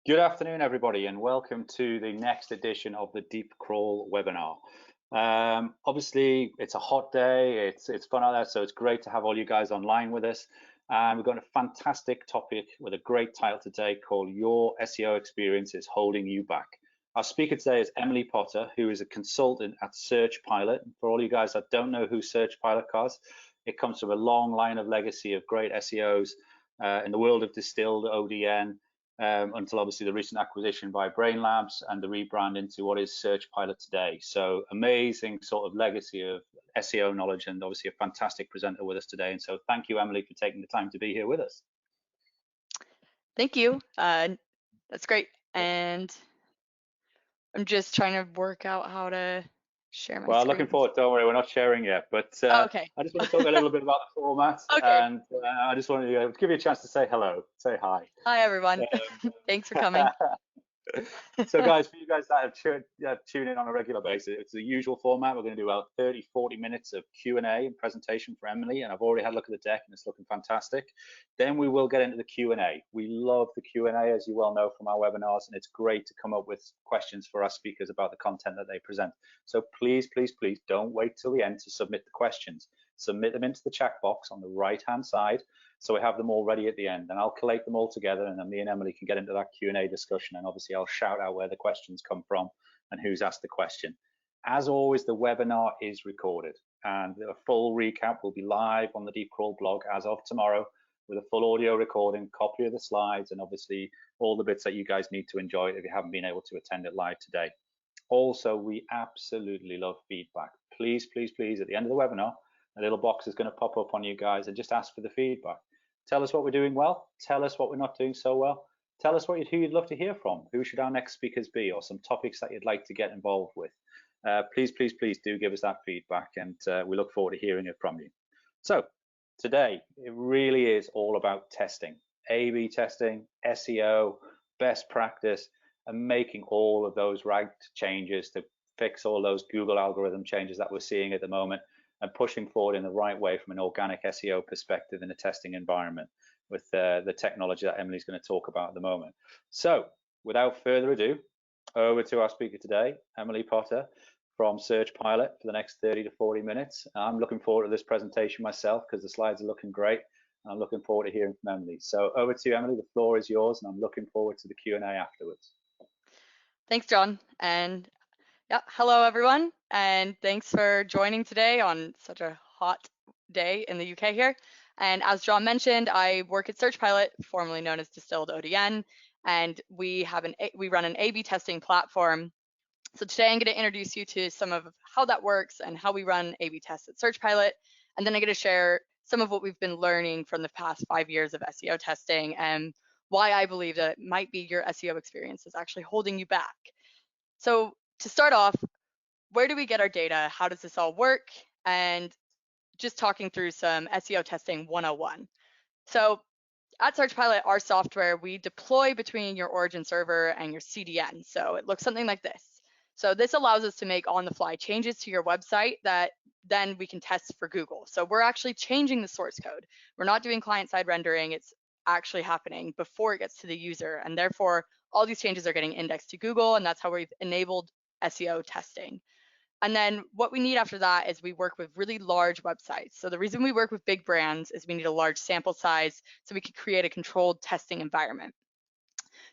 Good afternoon, everybody, and welcome to the next edition of the Deep Crawl webinar. Obviously, it's a hot day, it's fun out there, so it's great to have all you guys online with us. We've got a fantastic topic with a great title today called Your SEO Experience is Holding You Back. Our speaker today is Emily Potter, who is a consultant at SearchPilot. For all you guys that don't know who SearchPilot is, it comes from a long line of legacy of great SEOs in the world of distilled ODN, until obviously the recent acquisition by Brain Labs and the rebrand into what is SearchPilot today. So amazing sort of legacy of SEO knowledge, and obviously a fantastic presenter with us today. And so thank you, Emily, for taking the time to be here with us. Thank you. That's great. And I'm just trying to work out how to share my screen. Looking forward. Don't worry, we're not sharing yet, but okay. I just want to talk a little bit about the format. Okay. And I just wanted to give you a chance to say hello, say hi. Hi, everyone. Thanks for coming. So guys, for you guys that have tune in on a regular basis, it's the usual format. We're going to do about 30-40 minutes of Q&A and presentation for Emily, and I've already had a look at the deck and it's looking fantastic. Then we will get into the Q&A. We love the Q&A, as you well know from our webinars, and it's great to come up with questions for our speakers about the content that they present. So please, please, please don't wait till the end to submit the questions. Submit them into the chat box on the right-hand side, so we have them all ready at the end, and I'll collate them all together, and then me and Emily can get into that Q&A discussion, and obviously I'll shout out where the questions come from and who's asked the question. As always, the webinar is recorded, and a full recap will be live on the Deep Crawl blog as of tomorrow, with a full audio recording, copy of the slides, and obviously all the bits that you guys need to enjoy if you haven't been able to attend it live today. Also, we absolutely love feedback. Please, please, please, at the end of the webinar, a little box is going to pop up on you guys, and just ask for the feedback. Tell us what we're doing well. Tell us what we're not doing so well. Tell us who you'd love to hear from. Who should our next speakers be, or some topics that you'd like to get involved with. Please, please, please do give us that feedback, and we look forward to hearing it from you. So today, it really is all about testing, A/B testing, SEO, best practice, and making all of those right changes to fix all those Google algorithm changes that we're seeing at the moment, and pushing forward in the right way from an organic SEO perspective in a testing environment with the technology that Emily's going to talk about at the moment. So without further ado, over to our speaker today, Emily Potter from SearchPilot, for the next 30 to 40 minutes. I'm looking forward to this presentation myself because the slides are looking great. I'm looking forward to hearing from Emily. So over to you, Emily. The floor is yours, and I'm looking forward to the Q&A afterwards. Thanks, John. And yeah, hello, everyone. And thanks for joining today on such a hot day in the UK here. And as John mentioned, I work at SearchPilot, formerly known as Distilled ODN, and we run an A/B testing platform. So today I'm going to introduce you to some of how that works and how we run A/B tests at SearchPilot, and then I'm going to share some of what we've been learning from the past 5 years of SEO testing and why I believe that it might be your SEO experience is actually holding you back. So to start off, where do we get our data? How does this all work? And just talking through some SEO testing 101. So at SearchPilot, our software, we deploy between your origin server and your CDN. So it looks something like this. So this allows us to make on-the-fly changes to your website that then we can test for Google. So we're actually changing the source code. We're not doing client-side rendering. It's actually happening before it gets to the user. And therefore, all these changes are getting indexed to Google, and that's how we've enabled SEO testing. And then what we need after that is we work with really large websites. So the reason we work with big brands is we need a large sample size so we can create a controlled testing environment.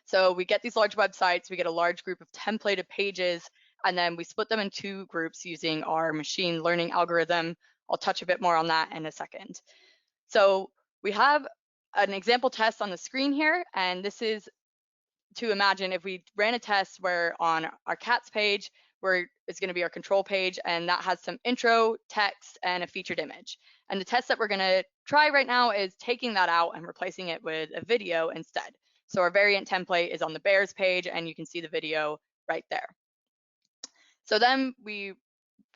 So we get these large websites, we get a large group of templated pages, and then we split them in 2 groups using our machine learning algorithm. I'll touch a bit more on that in a second. So we have an example test on the screen here, and this is to imagine if we ran a test where on our cats page, where it's going to be our control page, and that has some intro text and a featured image. And the test that we're going to try right now is taking that out and replacing it with a video instead. So our variant template is on the bears page, and you can see the video right there. So then we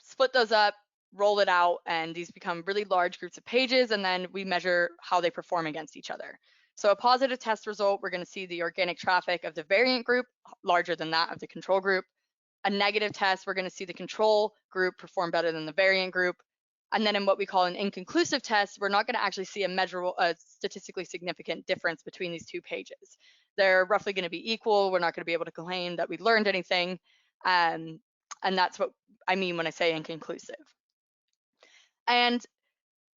split those up, roll it out, and these become really large groups of pages, and then we measure how they perform against each other. So a positive test result, we're going to see the organic traffic of the variant group larger than that of the control group. A negative test, we're going to see the control group perform better than the variant group. And then in what we call an inconclusive test, we're not going to actually see a statistically significant difference between these two pages. They're roughly going to be equal. We're not going to be able to claim that we learned anything. And that's what I mean when I say inconclusive. And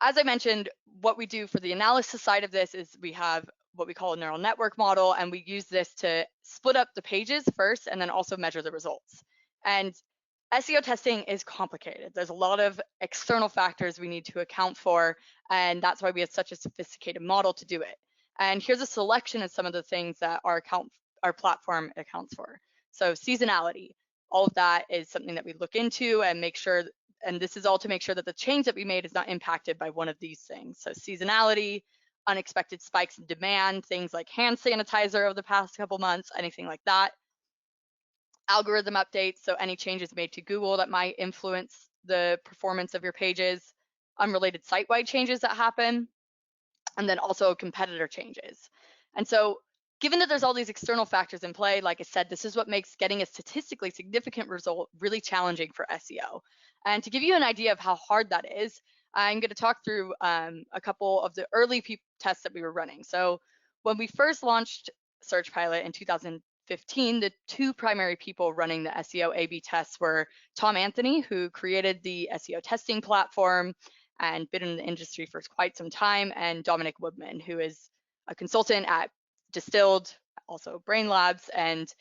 as I mentioned, what we do for the analysis side of this is we have what we call a neural network model, and we use this to split up the pages first and then also measure the results. And SEO testing is complicated. There's a lot of external factors we need to account for, and that's why we have such a sophisticated model to do it. And here's a selection of some of the things that our platform accounts for. So seasonality, all of that is something that we look into and make sure, and this is all to make sure that the change that we made is not impacted by one of these things. So seasonality, unexpected spikes in demand, things like hand sanitizer over the past couple months, anything like that. Algorithm updates, so any changes made to Google that might influence the performance of your pages, unrelated site-wide changes that happen, and then also competitor changes. And so given that there's all these external factors in play, like I said, this is what makes getting a statistically significant result really challenging for SEO. And to give you an idea of how hard that is, I'm going to talk through a couple of the early tests that we were running. So when we first launched SearchPilot in 2015, the two primary people running the SEO A/B tests were Tom Anthony, who created the SEO testing platform and been in the industry for quite some time, and Dominic Woodman, who is a consultant at Distilled, also Brain Labs, and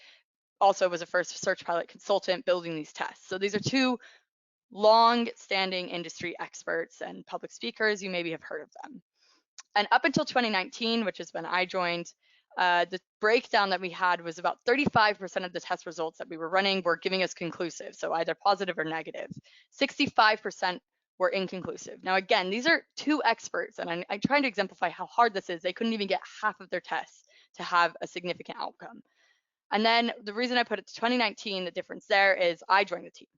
also was a first SearchPilot consultant building these tests. So these are two long-standing industry experts and public speakers. You maybe have heard of them. And up until 2019, which is when I joined, the breakdown that we had was about 35% of the test results that we were running were giving us conclusive, so either positive or negative. 65% were inconclusive. Now, again, these are two experts, and I'm trying to exemplify how hard this is. They couldn't even get half of their tests to have a significant outcome. And then the reason I put it to 2019, the difference there is I joined the team.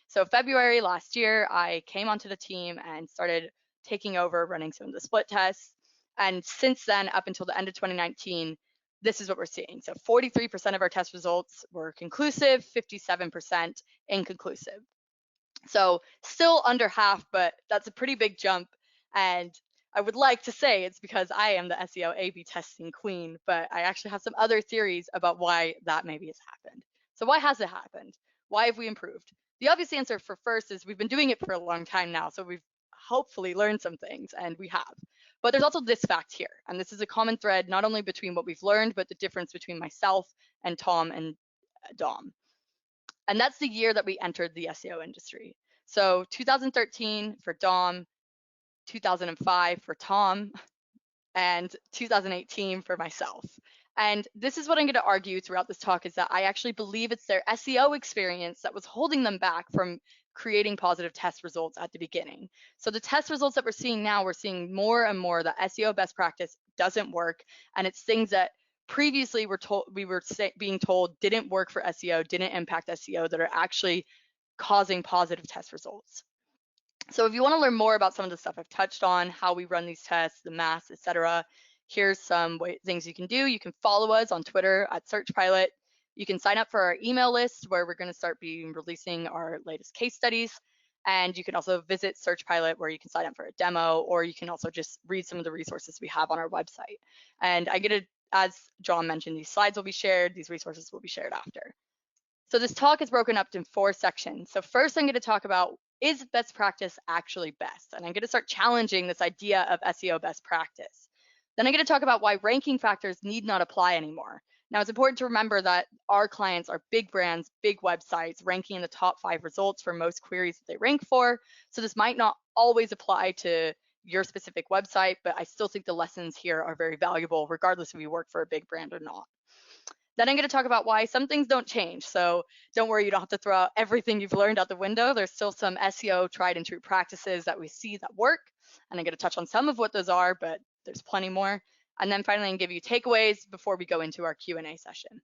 So February last year, I came onto the team and started taking over running some of the split tests. And since then, up until the end of 2019, this is what we're seeing. So 43% of our test results were conclusive, 57% inconclusive. So still under half, but that's a pretty big jump. And I would like to say it's because I am the SEO A/B testing queen, but I actually have some other theories about why that maybe has happened. So why has it happened? Why have we improved? The obvious answer for first is we've been doing it for a long time now, so we've hopefully learned some things, and we have. But there's also this fact here, and this is a common thread not only between what we've learned, but the difference between myself and Tom and Dom. And that's the year that we entered the SEO industry. So 2013 for Dom, 2005 for Tom, and 2018 for myself. And this is what I'm going to argue throughout this talk, is that I actually believe it's their SEO experience that was holding them back from creating positive test results at the beginning. So the test results that we're seeing now, we're seeing more and more that SEO best practice doesn't work, and it's things that previously we were being told didn't work for SEO, didn't impact SEO, that are actually causing positive test results. So if you want to learn more about some of the stuff I've touched on, how we run these tests, the math, etc., here's some things you can do. You can follow us on Twitter at SearchPilot. You can sign up for our email list, where we're going to start releasing our latest case studies. And you can also visit SearchPilot, where you can sign up for a demo, or you can also just read some of the resources we have on our website. And as John mentioned, these slides will be shared, these resources will be shared after. So this talk is broken up in 4 sections. So first I'm going to talk about, is best practice actually best? And I'm going to start challenging this idea of SEO best practice. Then I'm going to talk about why ranking factors need not apply anymore. Now, it's important to remember that our clients are big brands, big websites, ranking in the top 5 results for most queries that they rank for. So this might not always apply to your specific website, but I still think the lessons here are very valuable, regardless if you work for a big brand or not. Then I'm going to talk about why some things don't change. So don't worry, you don't have to throw out everything you've learned out the window. There's still some SEO tried and true practices that we see that work. And I'm going to touch on some of what those are, but there's plenty more. And then finally, I'm going to give you takeaways before we go into our Q&A session.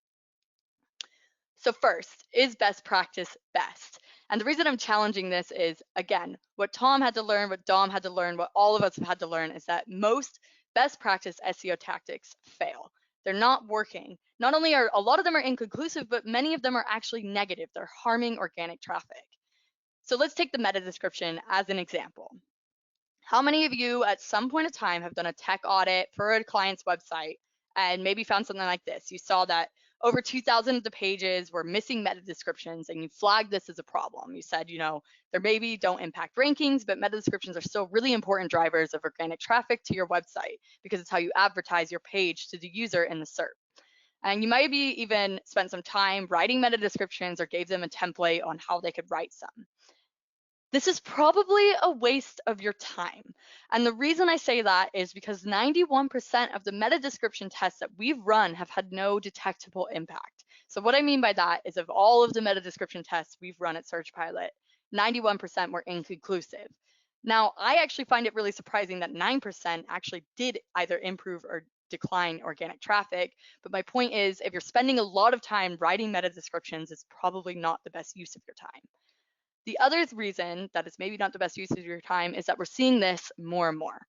So first, is best practice best? And the reason I'm challenging this is, again, what Tom had to learn, what Dom had to learn, what all of us have had to learn, is that most best practice SEO tactics fail. They're not working. Not only are a lot of them are inconclusive, but many of them are actually negative. They're harming organic traffic. So let's take the meta description as an example. How many of you at some point in time have done a tech audit for a client's website and maybe found something like this? You saw that over 2,000 of the pages were missing meta descriptions and you flagged this as a problem. You said, there maybe don't impact rankings, but meta descriptions are still really important drivers of organic traffic to your website because it's how you advertise your page to the user in the SERP. And you might be even spent some time writing meta descriptions or gave them a template on how they could write some. This is probably a waste of your time. And the reason I say that is because 91% of the meta description tests that we've run have had no detectable impact. So what I mean by that is of all of the meta description tests we've run at SearchPilot, 91% were inconclusive. Now, I actually find it really surprising that 9% actually did either improve or decline organic traffic. But my point is, if you're spending a lot of time writing meta descriptions, it's probably not the best use of your time. The other reason that it's maybe not the best use of your time is that we're seeing this more and more.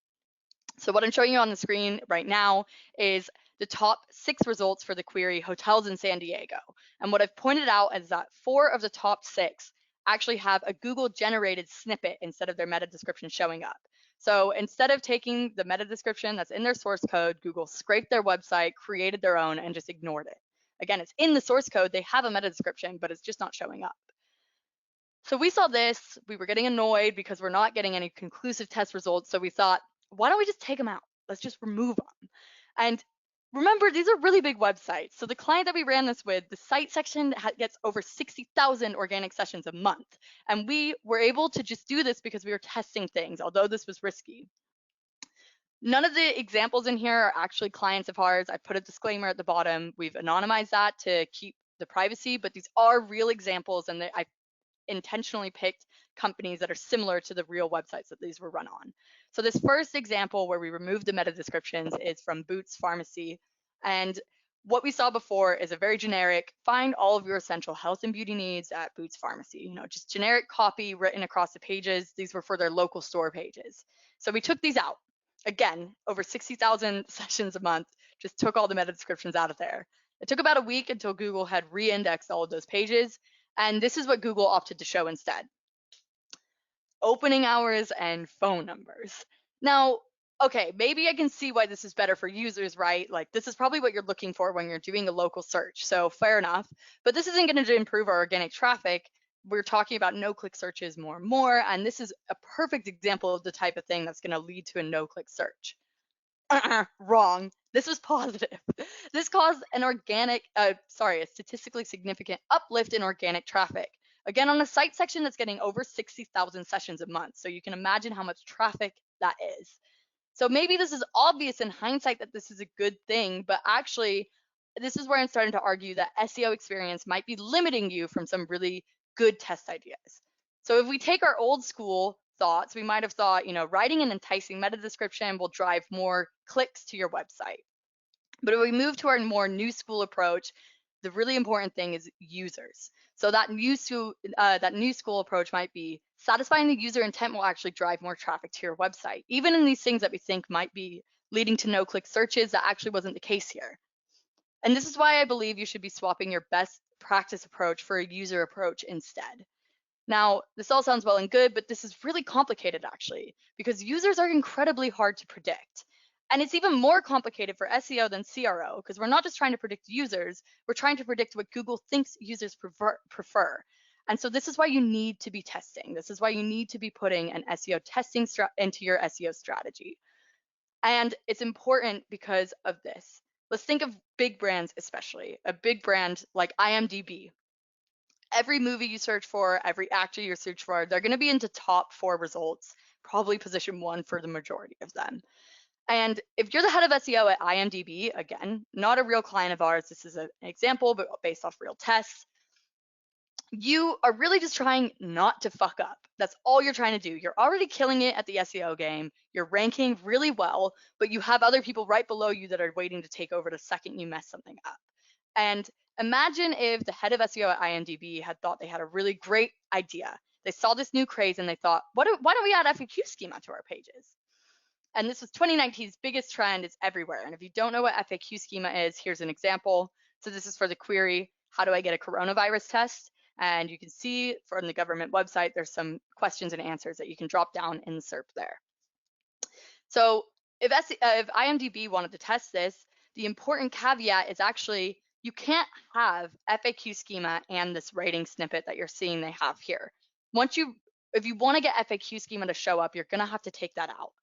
So what I'm showing you on the screen right now is the top 6 results for the query hotels in San Diego. And what I've pointed out is that 4 of the top 6 actually have a Google generated snippet instead of their meta description showing up. So instead of taking the meta description that's in their source code, Google scraped their website, created their own, and just ignored it. Again, it's in the source code, they have a meta description, but it's just not showing up. So we saw this, we were getting annoyed because we're not getting any conclusive test results. So we thought, why don't we just take them out? Let's just remove them. And remember, these are really big websites. So the client that we ran this with, the site section gets over 60,000 organic sessions a month. And we were able to just do this because we were testing things, although this was risky. None of the examples in here are actually clients of ours. I put a disclaimer at the bottom. We've anonymized that to keep the privacy, but these are real examples, and I intentionally picked companies that are similar to the real websites that these were run on. So this first example where we removed the meta descriptions is from Boots Pharmacy. And what we saw before is a very generic, find all of your essential health and beauty needs at Boots Pharmacy. Just generic copy written across the pages. These were for their local store pages. So we took these out. Again, over 60,000 sessions a month, just took all the meta descriptions out of there. It took about a week until Google had re-indexed all of those pages. And this is what Google opted to show instead. Opening hours and phone numbers. Now, okay, maybe I can see why this is better for users, right? Like this is probably what you're looking for when you're doing a local search. So fair enough, but this isn't going to improve our organic traffic. We're talking about no-click searches more and more. And this is a perfect example of the type of thing that's going to lead to a no-click search. Wrong. This was positive. This caused a statistically significant uplift in organic traffic. Again, on a site section that's getting over 60,000 sessions a month. So you can imagine how much traffic that is. So maybe this is obvious in hindsight that this is a good thing, but actually, this is where I'm starting to argue that SEO experience might be limiting you from some really good test ideas. So if we take our old school thoughts, we might have thought, writing an enticing meta description will drive more clicks to your website. But if we move to our more new school approach, the really important thing is users. So that new school approach might be satisfying the user intent will actually drive more traffic to your website, even in these things that we think might be leading to no-click searches. That actually wasn't the case here. And this is why I believe you should be swapping your best practice approach for a user approach instead. Now, this all sounds well and good, but this is really complicated actually, because users are incredibly hard to predict. And it's even more complicated for SEO than CRO, because we're not just trying to predict users, we're trying to predict what Google thinks users prefer. And so this is why you need to be testing. This is why you need to be putting an SEO testing into your SEO strategy. And it's important because of this. Let's think of big brands, especially a big brand like IMDb. Every movie you search for, every actor you search for, they're going to be into top 4 results, probably position 1 for the majority of them. And if you're the head of SEO at IMDb, again, not a real client of ours, this is an example, but based off real tests, you are really just trying not to fuck up. That's all you're trying to do. You're already killing it at the SEO game. You're ranking really well, but you have other people right below you that are waiting to take over the second you mess something up. And imagine if the head of SEO at IMDb had thought they had a really great idea. They saw this new craze and they thought, why don't we add FAQ schema to our pages? And this was 2019's biggest trend. It's everywhere. And if you don't know what FAQ schema is, here's an example. So this is for the query, how do I get a coronavirus test? And you can see from the government website, there's some questions and answers that you can drop down in the SERP there. So if IMDb wanted to test this, the important caveat is actually you can't have FAQ schema and this rating snippet that you're seeing they have here. If you want to get FAQ schema to show up, you're going to have to take that out.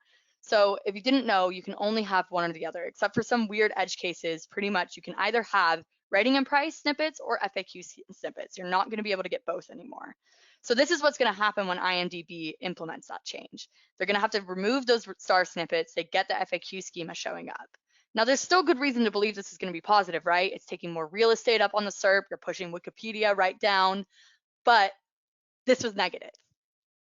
So if you didn't know, you can only have one or the other, except for some weird edge cases. Pretty much you can either have rating and price snippets or FAQ snippets. You're not going to be able to get both anymore. So this is what's going to happen when IMDb implements that change. They're going to have to remove those star snippets. They get the FAQ schema showing up. Now, there's still good reason to believe this is going to be positive, right? It's taking more real estate up on the SERP. You're pushing Wikipedia right down. But this was negative.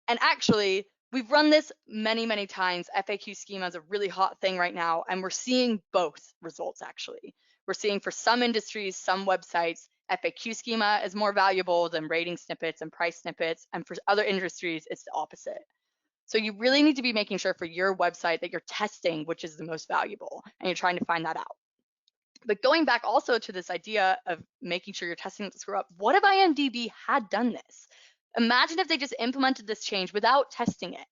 And actually, we've run this many, many times. FAQ schema is a really hot thing right now, and we're seeing both results, actually. We're seeing for some industries, some websites, FAQ schema is more valuable than rating snippets and price snippets. And for other industries, it's the opposite. So you really need to be making sure for your website that you're testing which is the most valuable, and you're trying to find that out. But going back also to this idea of making sure you're testing not to screw up, what if IMDb had done this? Imagine if they just implemented this change without testing it,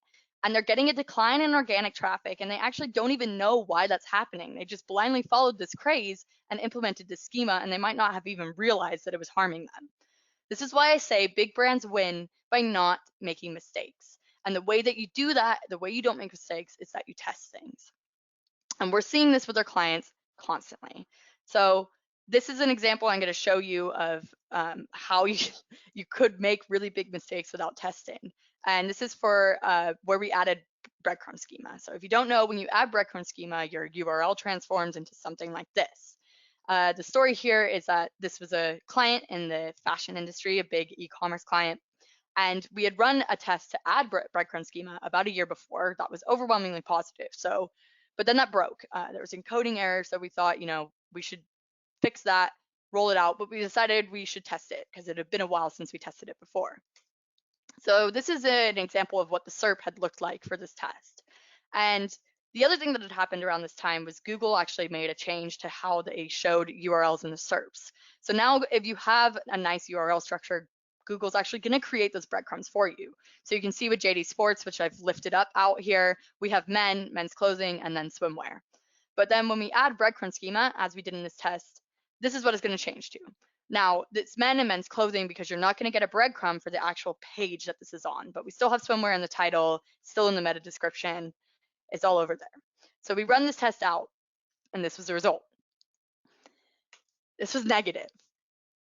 and they're getting a decline in organic traffic, and they actually don't even know why that's happening. They just blindly followed this craze and implemented this schema, and they might not have even realized that it was harming them. This is why I say big brands win by not making mistakes. And the way that you do that, the way you don't make mistakes, is that you test things. And we're seeing this with our clients constantly. So this is an example I'm going to show you of how you could make really big mistakes without testing. And this is for where we added breadcrumb schema. So if you don't know, when you add breadcrumb schema, your URL transforms into something like this. The story here is that this was a client in the fashion industry, a big e-commerce client. And we had run a test to add breadcrumb schema about a year before that was overwhelmingly positive. So, but then that broke. There was encoding errors, so we thought, we should fix that, roll it out. But we decided we should test it because it had been a while since we tested it before. So this is an example of what the SERP had looked like for this test. And the other thing that had happened around this time was Google actually made a change to how they showed URLs in the SERPs. So now if you have a nice URL structure, Google's actually going to create those breadcrumbs for you. So you can see with JD Sports, which I've lifted up out here, we have men's clothing, and then swimwear. But then when we add breadcrumb schema, as we did in this test, this is what it's going to change to. Now, it's men and men's clothing because you're not going to get a breadcrumb for the actual page that this is on, but we still have swimwear in the title, still in the meta description. It's all over there. So we run this test out, and this was the result. This was negative.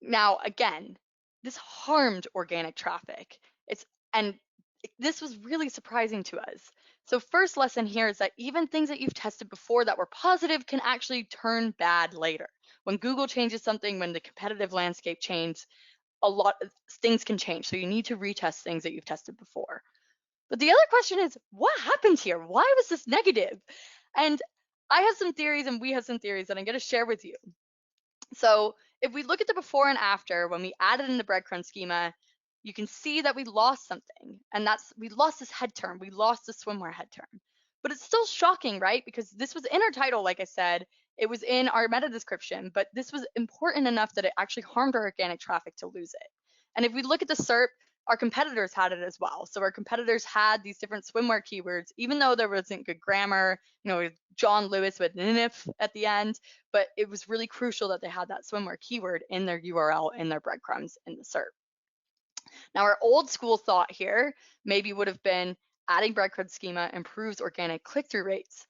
Now, again, this harmed organic traffic. And this was really surprising to us. So first lesson here is that even things that you've tested before that were positive can actually turn bad later. When Google changes something, when the competitive landscape changes, a lot of things can change. So you need to retest things that you've tested before. But the other question is, what happened here? Why was this negative? And I have some theories, and we have some theories that I'm going to share with you. So if we look at the before and after, when we added in the breadcrumb schema, you can see that we lost something, and we lost this head term. We lost the swimwear head term. But it's still shocking, right? Because this was in our title, like I said, it was in our meta description, but this was important enough that it actually harmed our organic traffic to lose it. And if we look at the SERP, our competitors had it as well. So our competitors had these different swimwear keywords, even though there wasn't good grammar, John Lewis with NIF at the end, but it was really crucial that they had that swimwear keyword in their URL, in their breadcrumbs in the SERP. Now, our old school thought here maybe would have been adding breadcrumb schema improves organic click-through rates.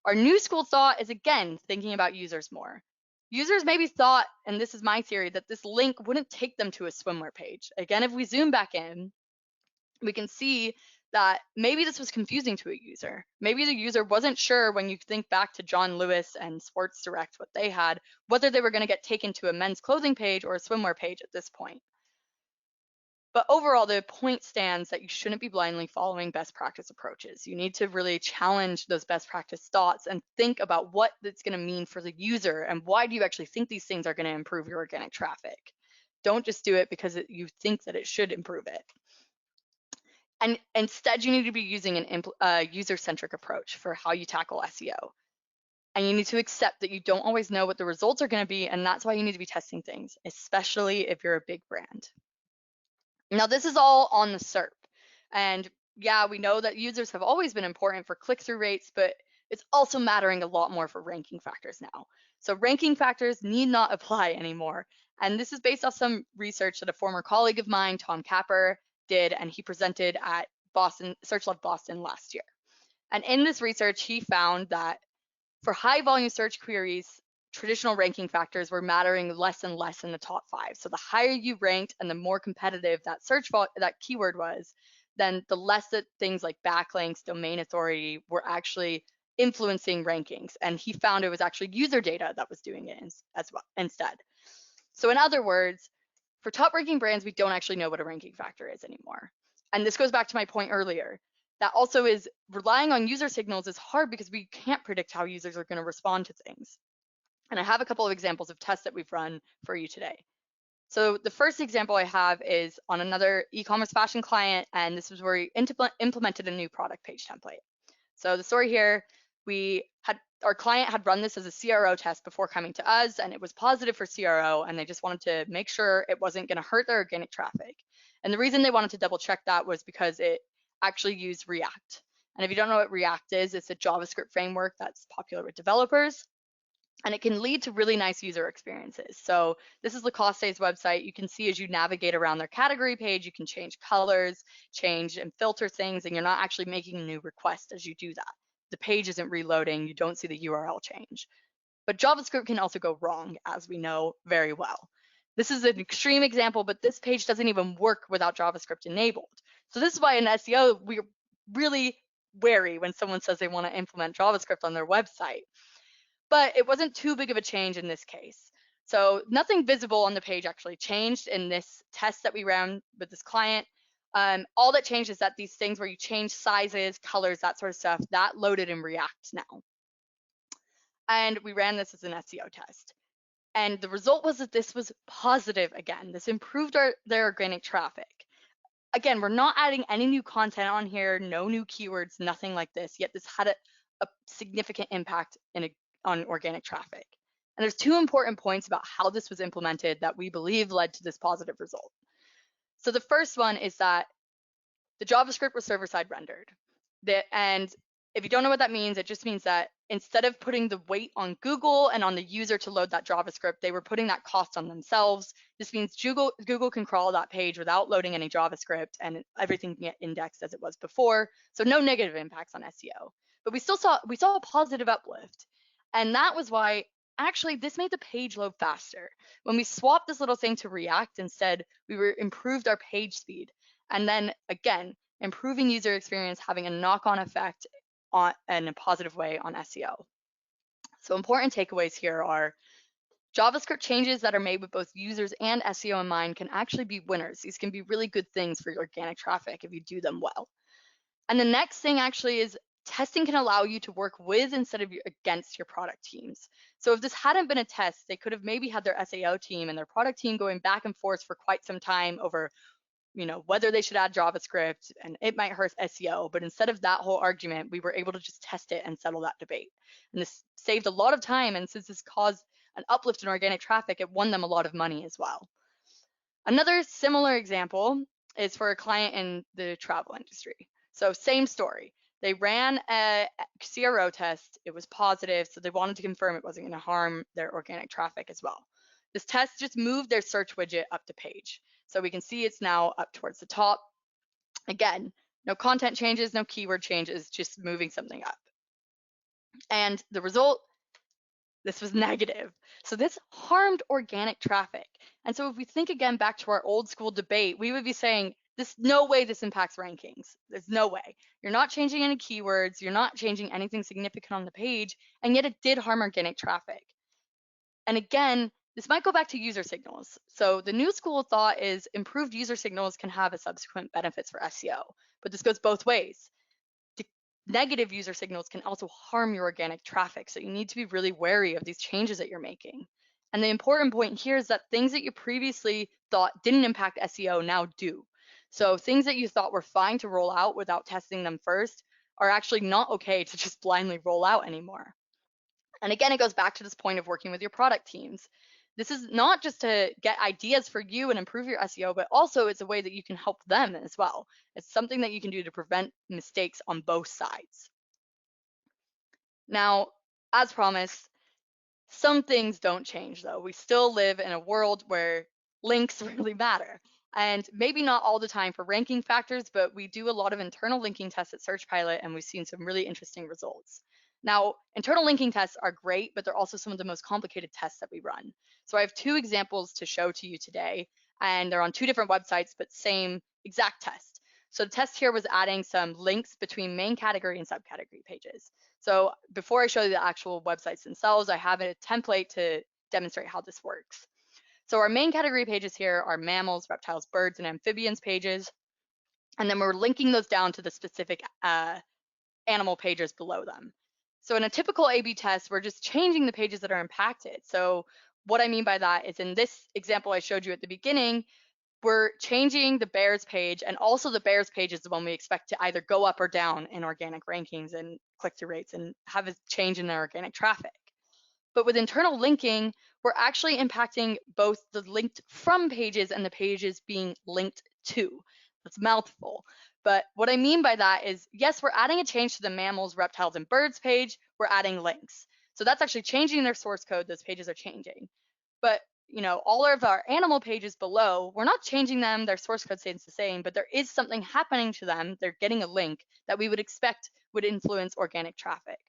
Our new school thought is, again, thinking about users more. Users maybe thought, and this is my theory, that this link wouldn't take them to a swimwear page. Again, if we zoom back in, we can see that maybe this was confusing to a user. Maybe the user wasn't sure, when you think back to John Lewis and Sports Direct, what they had, whether they were going to get taken to a men's clothing page or a swimwear page at this point. But overall, the point stands that you shouldn't be blindly following best practice approaches. You need to really challenge those best practice thoughts and think about what it's going to mean for the user, and why do you actually think these things are going to improve your organic traffic. Don't just do it because you think that it should improve it. And instead, you need to be using a user-centric approach for how you tackle SEO. And you need to accept that you don't always know what the results are going to be, and that's why you need to be testing things, especially if you're a big brand. Now, this is all on the SERP. And yeah, we know that users have always been important for click-through rates, but it's also mattering a lot more for ranking factors now. So ranking factors need not apply anymore. And this is based off some research that a former colleague of mine, Tom Capper, did, and he presented at SearchLab Boston last year. And in this research, he found that for high volume search queries, traditional ranking factors were mattering less and less in the top 5. So the higher you ranked and the more competitive that that keyword was, then the less that things like backlinks, domain authority were actually influencing rankings. And he found it was actually user data that was doing it as well instead. So in other words, for top ranking brands, we don't actually know what a ranking factor is anymore. And this goes back to my point earlier. That also is relying on user signals is hard because we can't predict how users are going to respond to things. And I have a couple of examples of tests that we've run for you today. So the first example I have is on another e-commerce fashion client, and this was where we implemented a new product page template. So the story here, our client had run this as a CRO test before coming to us, and it was positive for CRO, and they just wanted to make sure it wasn't going to hurt their organic traffic. And the reason they wanted to double check that was because it actually used React. And if you don't know what React is, it's a JavaScript framework that's popular with developers, and it can lead to really nice user experiences. So this is Lacoste's website. You can see as you navigate around their category page, you can change colors, change and filter things, and you're not actually making a new request as you do that. The page isn't reloading, you don't see the URL change. But JavaScript can also go wrong, as we know very well. This is an extreme example, but this page doesn't even work without JavaScript enabled. So this is why in SEO, we're really wary when someone says they want to implement JavaScript on their website. But it wasn't too big of a change in this case. So nothing visible on the page actually changed in this test that we ran with this client. All that changed is that these things where you change sizes, colors, that sort of stuff, that loaded in React now. And we ran this as an SEO test. And the result was that this was positive again. This improved their organic traffic. Again, we're not adding any new content on here, no new keywords, nothing like this, yet this had a significant impact on organic traffic. And there's 2 important points about how this was implemented that we believe led to this positive result. So the first one is that the JavaScript was server-side rendered. And if you don't know what that means, it just means that instead of putting the weight on Google and on the user to load that JavaScript, they were putting that cost on themselves. This means Google can crawl that page without loading any JavaScript, and everything can get indexed as it was before. So no negative impacts on SEO. But we saw a positive uplift. And that was why actually this made the page load faster. When we swapped this little thing to React instead, we improved our page speed. And then again, improving user experience, having a knock-on effect in a positive way on SEO. So important takeaways here are JavaScript changes that are made with both users and SEO in mind can actually be winners. These can be really good things for your organic traffic if you do them well. And the next thing actually is testing can allow you to work with instead of against your product teams. So if this hadn't been a test, they could have maybe had their SEO team and their product team going back and forth for quite some time over whether they should add JavaScript, and it might hurt SEO. But instead of that whole argument, we were able to just test it and settle that debate. And this saved a lot of time. And since this caused an uplift in organic traffic, it won them a lot of money as well. Another similar example is for a client in the travel industry. So same story. They ran a CRO test. It was positive. So they wanted to confirm it wasn't going to harm their organic traffic as well. This test just moved their search widget up the page. So we can see it's now up towards the top. Again, no content changes, no keyword changes, just moving something up. And the result, this was negative. So this harmed organic traffic. And so if we think again back to our old school debate, we would be saying, no way this impacts rankings. There's no way. You're not changing any keywords. You're not changing anything significant on the page. And yet it did harm organic traffic. And again, this might go back to user signals. So the new school of thought is improved user signals can have a subsequent benefits for SEO, but this goes both ways. The negative user signals can also harm your organic traffic. So you need to be really wary of these changes that you're making. And the important point here is that things that you previously thought didn't impact SEO now do. So things that you thought were fine to roll out without testing them first are actually not okay to just blindly roll out anymore. And again, it goes back to this point of working with your product teams. This is not just to get ideas for you and improve your SEO, but also it's a way that you can help them as well. It's something that you can do to prevent mistakes on both sides. Now, as promised, some things don't change though. We still live in a world where links really matter. And maybe not all the time for ranking factors, but we do a lot of internal linking tests at SearchPilot and we've seen some really interesting results. Now, internal linking tests are great, but they're also some of the most complicated tests that we run. So I have two examples to show to you today, and they're on two different websites, but same exact test. So the test here was adding some links between main category and subcategory pages. So before I show you the actual websites themselves, I have a template to demonstrate how this works. So our main category pages here are mammals, reptiles, birds, and amphibians pages. And then we're linking those down to the specific animal pages below them. So in a typical A/B test, we're just changing the pages that are impacted. So what I mean by that is in this example I showed you at the beginning, we're changing the bears page, and also the bears page is the one we expect to either go up or down in organic rankings and click-through rates and have a change in their organic traffic. But with internal linking, we're actually impacting both the linked from pages and the pages being linked to. That's a mouthful. But what I mean by that is, yes, we're adding a change to the mammals, reptiles, and birds page. We're adding links. So that's actually changing their source code. Those pages are changing. But all of our animal pages below, we're not changing them. Their source code stays the same, but there is something happening to them. They're getting a link that we would expect would influence organic traffic.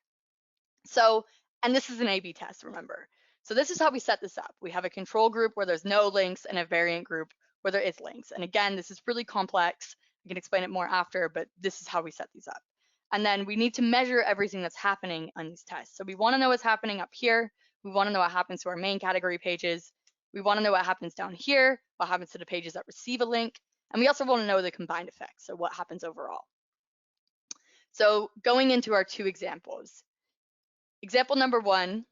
So, and this is an A/B test, remember. So this is how we set this up. We have a control group where there's no links and a variant group where there is links. And again, this is really complex. I can explain it more after, but this is how we set these up. And then we need to measure everything that's happening on these tests. So we want to know what's happening up here. We want to know what happens to our main category pages. We want to know what happens down here, what happens to the pages that receive a link. And we also want to know the combined effect, so what happens overall. So going into our two examples. Example number one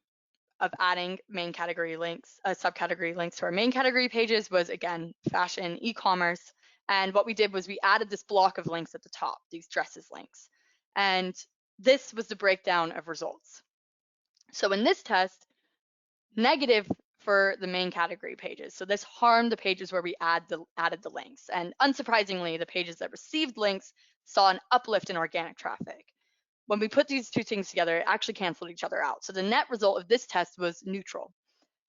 of adding main category links, subcategory links to our main category pages was, again, fashion, e-commerce. And what we did was we added this block of links at the top, these dresses links. And this was the breakdown of results. So in this test, negative for the main category pages. So this harmed the pages where we added the links. And unsurprisingly, the pages that received links saw an uplift in organic traffic. When we put these two things together, it actually canceled each other out. So the net result of this test was neutral.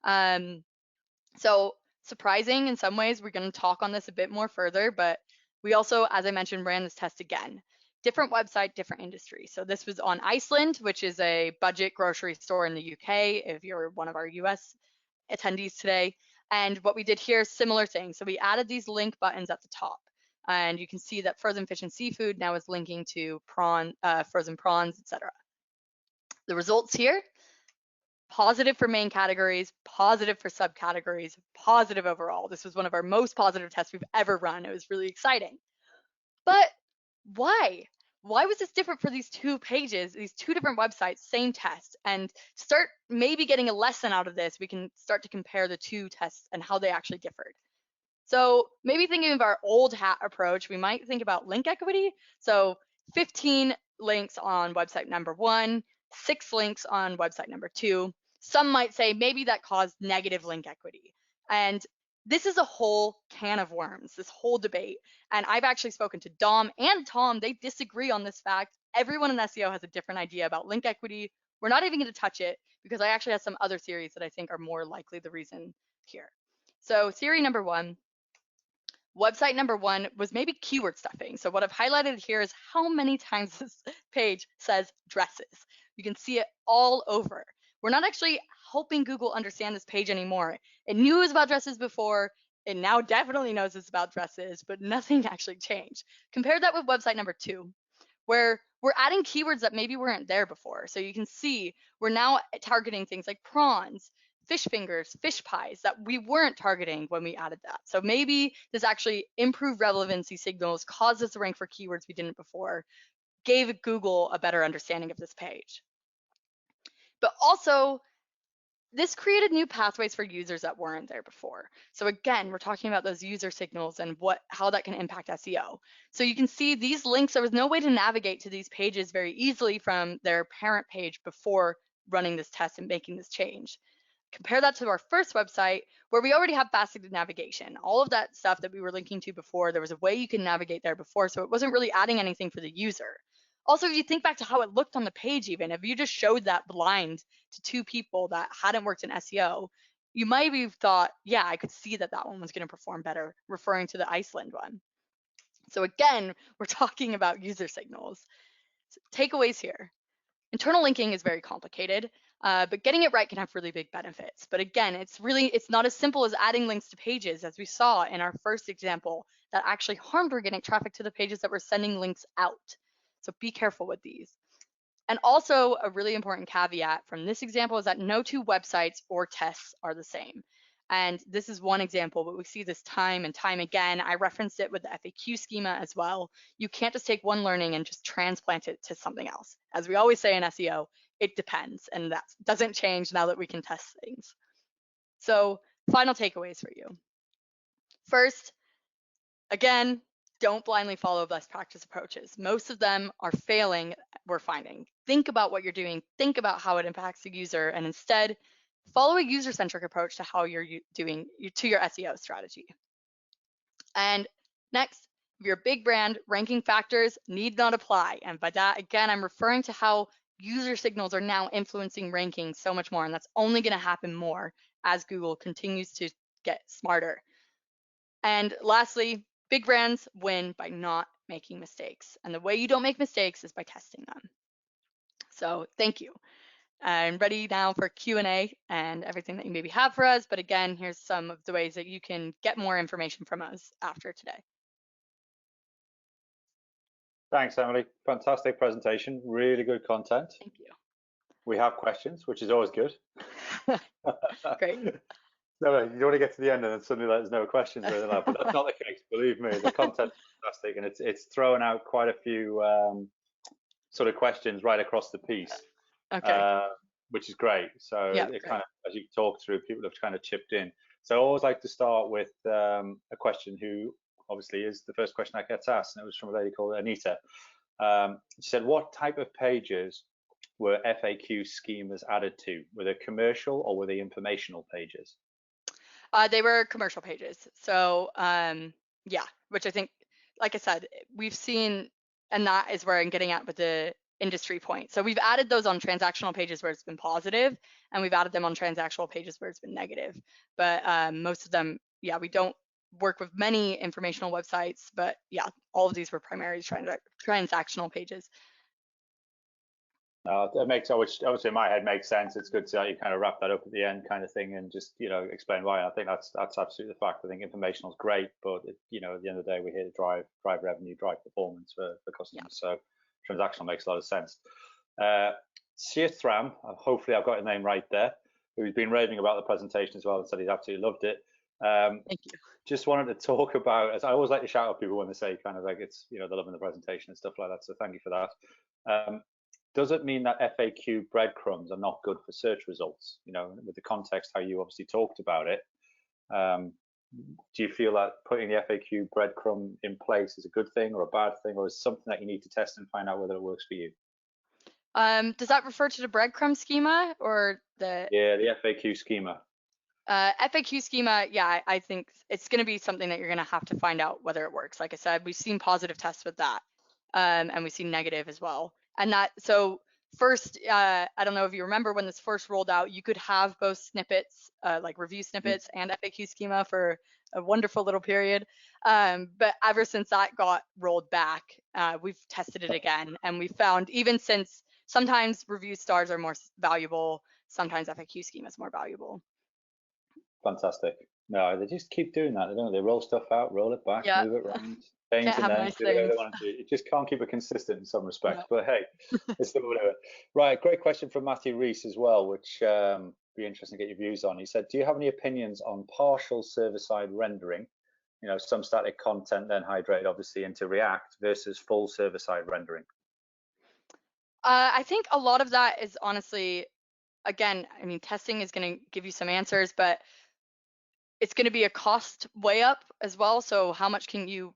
So surprising in some ways. We're going to talk on this a bit more further, but we also, as I mentioned, ran this test again. Different website, different industry. So this was on Iceland, which is a budget grocery store in the UK, if you're one of our US attendees today. And what we did here is similar thing. So we added these link buttons at the top. And you can see that frozen fish and seafood now is linking to frozen prawns, etc. The results here, positive for main categories, positive for subcategories, positive overall. This was one of our most positive tests we've ever run. It was really exciting. But why? Why was this different for these two pages, these two different websites, same test? And start maybe getting a lesson out of this, we can start to compare the two tests and how they actually differed. So maybe thinking of our old hat approach, we might think about link equity. So 15 links on website number 1, 6 links on website number 2. Some might say maybe that caused negative link equity. And this is a whole can of worms, this whole debate. And I've actually spoken to Dom and Tom. They disagree on this fact. Everyone in SEO has a different idea about link equity. We're not even going to touch it because I actually have some other theories that I think are more likely the reason here. So theory number 1. Website number 1 was maybe keyword stuffing. So what I've highlighted here is how many times this page says dresses. You can see it all over. We're not actually helping Google understand this page anymore. It knew it was about dresses before. It now definitely knows it's about dresses, but nothing actually changed. Compare that with website number 2, where we're adding keywords that maybe weren't there before. So you can see we're now targeting things like prawns, fish fingers, fish pies that we weren't targeting when we added that. So maybe this actually improved relevancy signals, caused us to rank for keywords we didn't before, gave Google a better understanding of this page. But also, this created new pathways for users that weren't there before. So again, we're talking about those user signals and how that can impact SEO. So you can see these links, there was no way to navigate to these pages very easily from their parent page before running this test and making this change. Compare that to our first website where we already have faceted navigation. All of that stuff that we were linking to before, there was a way you can navigate there before, so it wasn't really adding anything for the user. Also, if you think back to how it looked on the page, even if you just showed that blind to 2 people that hadn't worked in SEO, you might have thought, yeah, I could see that that one was going to perform better, referring to the Iceland one. So again, we're talking about user signals. So takeaways here. Internal linking is very complicated, but getting it right can have really big benefits. But again, it's not as simple as adding links to pages, as we saw in our first example, that actually harmed organic traffic to the pages that were sending links out. So be careful with these. And also a really important caveat from this example is that no 2 websites or tests are the same. And this is one example, but we see this time and time again. I referenced it with the FAQ schema as well. You can't just take one learning and just transplant it to something else. As we always say in SEO, it depends, and that doesn't change now that we can test things. So final takeaways for you. First, again, don't blindly follow best practice approaches. Most of them are failing, we're finding. Think about what you're doing, think about how it impacts the user, and instead follow a user-centric approach to how you're doing to your SEO strategy. And next, if you're a big brand, ranking factors need not apply. And by that, again, I'm referring to how user signals are now influencing rankings so much more, and that's only going to happen more as Google continues to get smarter. And lastly, big brands win by not making mistakes. And the way you don't make mistakes is by testing them. So thank you. I'm ready now for Q&A and everything that you maybe have for us. But again, here's some of the ways that you can get more information from us after today. Thanks, Emily. Fantastic presentation. Really good content. Thank you. We have questions, which is always good. Great. No, you don't want to get to the end and then suddenly there's no questions or anything like that, but that's not the case. Believe me, the content's fantastic, and it's thrown out quite a few sort of questions right across the piece, Okay. which is great. So Yeah, it great. kind of, as you talk through, people have kind of chipped in. So I always like to start with a question who obviously is the first question that gets asked, and it was from a lady called Anita. She said, what type of pages were FAQ schemas added to? Were they commercial or were they informational pages? They were commercial pages. So yeah, which I think, like I said, we've seen, and that is where I'm getting at with the industry point. So we've added those on transactional pages where it's been positive, and we've added them on transactional pages where it's been negative. But most of them, yeah, we don't work with many informational websites, but yeah, all of these were primarily transactional pages. That makes, obviously in my head makes sense. It's good to you kind of wrap that up at the end kind of thing and just, explain why. I think that's absolutely the fact. I think informational is great, but at the end of the day, we're here to drive revenue, drive performance for customers. Yeah. So transactional makes a lot of sense. Siethram, hopefully I've got your name right there, who's been raving about the presentation as well and said he's absolutely loved it. Thank you. Just wanted to talk about, as I always like to shout out people when they say kind of like it's, they're loving the presentation and stuff like that. So thank you for that. Does it mean that FAQ breadcrumbs are not good for search results? With the context how you obviously talked about it, do you feel that putting the FAQ breadcrumb in place is a good thing or a bad thing, or is it something that you need to test and find out whether it works for you? Does that refer to the breadcrumb schema or the? Yeah, the FAQ schema. FAQ schema, yeah, I think it's going to be something that you're going to have to find out whether it works. Like I said, we've seen positive tests with that, and we've seen negative as well. And that, so first, I don't know if you remember when this first rolled out, you could have both snippets, like review snippets and FAQ schema for a wonderful little period. But ever since that got rolled back, we've tested it again, and we found even since sometimes review stars are more valuable, sometimes FAQ schema is more valuable. Fantastic. No, they just keep doing that. They roll stuff out, roll it back, move it around, change the names, do whatever they want to do. It just can't keep it consistent in some respects. No. But hey, it's still whatever. Right, great question from Matthew Reese as well, which be interesting to get your views on. He said, do you have any opinions on partial server-side rendering? Some static content then hydrated obviously into React versus full server-side rendering. I think a lot of that is honestly, again, I mean, testing is going to give you some answers, but it's going to be a cost way up as well. So how much can you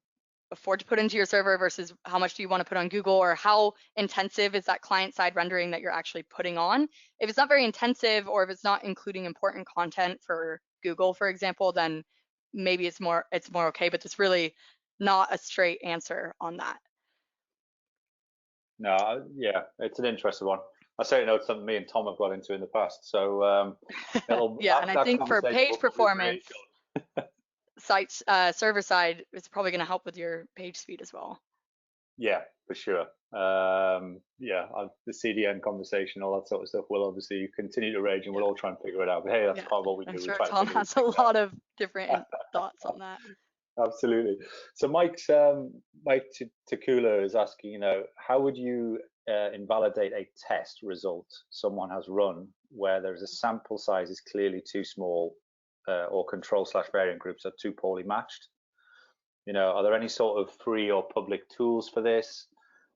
afford to put into your server versus how much do you want to put on Google, or how intensive is that client-side rendering that you're actually putting on? If it's not very intensive, or if it's not including important content for Google, for example, then maybe it's more okay, but there's really not a straight answer on that. Yeah, it's an interesting one. I certainly know it's something me and Tom have got into in the past. So Yeah, and I that think for conversation page will probably be really performance, sites server side is probably going to help with your page speed as well. Yeah, for sure. Yeah, the CDN conversation, all that sort of stuff will obviously continue to rage, and we'll all try and figure it out. But hey, that's part of what we do. I'm We sure try to Tom figure these has a things out. lot of different thoughts on that. Absolutely. So Mike Takula is asking, how would you invalidate a test result someone has run where there's a sample size is clearly too small, or control/variant groups are too poorly matched? Are there any sort of free or public tools for this?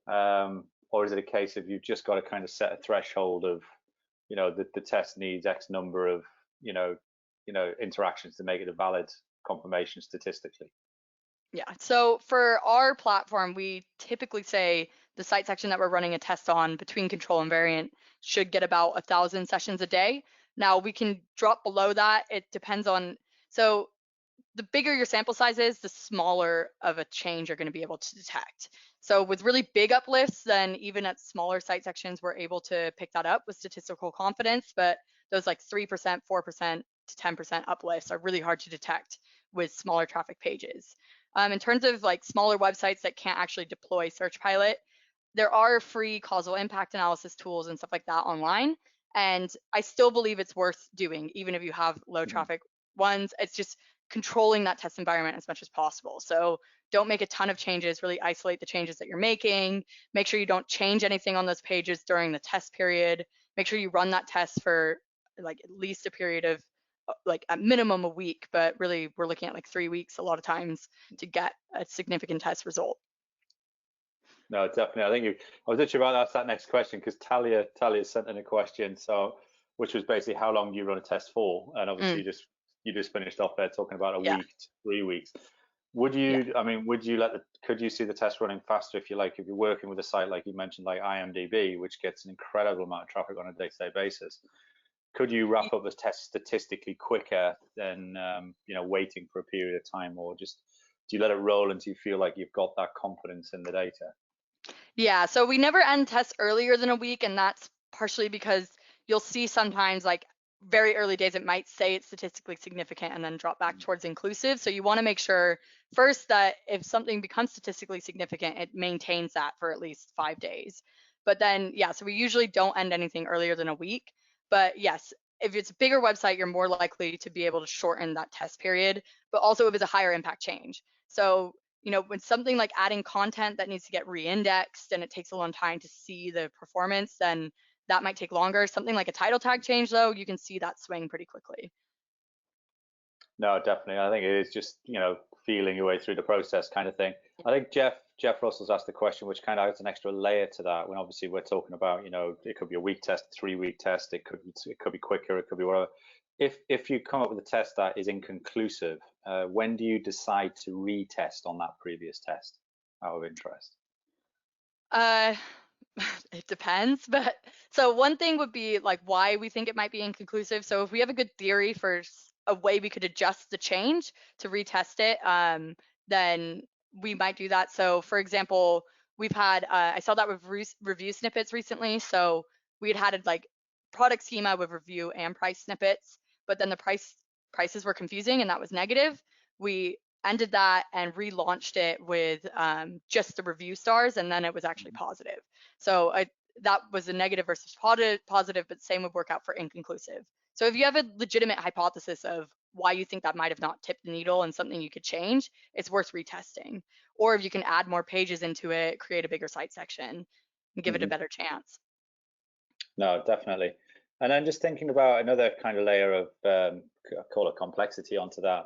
Or is it a case of you've just got to kind of set a threshold of, the test needs X number of, interactions to make it a valid confirmation statistically? Yeah, so for our platform, we typically say the site section that we're running a test on between control and variant should get about 1,000 sessions a day. Now we can drop below that. It depends on, so the bigger your sample size is, the smaller of a change you're going to be able to detect. So with really big uplifts, then even at smaller site sections, we're able to pick that up with statistical confidence. But those like 3%, 4% to 10% uplifts are really hard to detect with smaller traffic pages. In terms of like smaller websites that can't actually deploy SearchPilot, there are free causal impact analysis tools and stuff like that online. And I still believe it's worth doing, even if you have low traffic ones. It's just controlling that test environment as much as possible. So don't make a ton of changes, really isolate the changes that you're making. Make sure you don't change anything on those pages during the test period. Make sure you run that test for like at least a period of like at minimum a week, but really we're looking at like 3 weeks a lot of times to get a significant test result. No, definitely. I was literally about to ask that next question because Talia sent in a question, so which was basically how long do you run a test for? And obviously you just finished off there talking about a week to 3 weeks. Would you, I mean, could you see the test running faster if you're working with a site like you mentioned, like IMDb, which gets an incredible amount of traffic on a day-to-day basis? Could you wrap up a test statistically quicker than waiting for a period of time, or just do you let it roll until you feel like you've got that confidence in the data? Yeah, so we never end tests earlier than a week, and that's partially because you'll see sometimes like very early days it might say it's statistically significant and then drop back towards inclusive. So you want to make sure first that if something becomes statistically significant, it maintains that for at least 5 days. But then, yeah, so we usually don't end anything earlier than a week. But yes, if it's a bigger website, you're more likely to be able to shorten that test period, but also if it's a higher impact change. So when something like adding content that needs to get re-indexed and it takes a long time to see the performance, then that might take longer. Something like a title tag change, though, you can see that swing pretty quickly. No, definitely. I think it is just, feeling your way through the process kind of thing. I think Jeff Russell's asked the question, which kind of adds an extra layer to that. When obviously we're talking about, it could be a week test, 3-week test, it could be quicker, it could be whatever. If you come up with a test that is inconclusive, when do you decide to retest on that previous test, out of interest? It depends, but so one thing would be like why we think it might be inconclusive. So if we have a good theory for a way we could adjust the change to retest it, then we might do that. So for example, we've had I saw that with review snippets recently. So we had like product schema with review and price snippets, but then the prices were confusing and that was negative. We ended that and relaunched it with just the review stars, and then it was actually positive. So that was a negative versus positive, but same would work out for inconclusive. So if you have a legitimate hypothesis of why you think that might have not tipped the needle and something you could change, it's worth retesting. Or if you can add more pages into it, create a bigger site section, and give it a better chance. No, definitely. And then just thinking about another kind of layer of, I call it complexity onto that.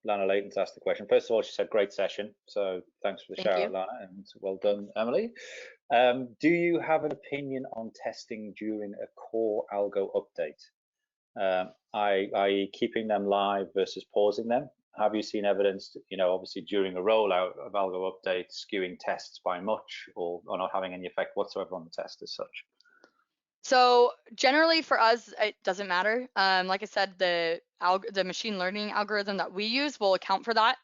Lana Layton's asked the question. First of all, she said, great session. So thanks for the shout out, Lana, and well done, Emily. Do you have an opinion on testing during a core algo update, i.e. keeping them live versus pausing them? Have you seen evidence, obviously during a rollout of algo updates skewing tests by much or not having any effect whatsoever on the test as such? So generally for us, it doesn't matter. Like I said, the machine learning algorithm that we use will account for that.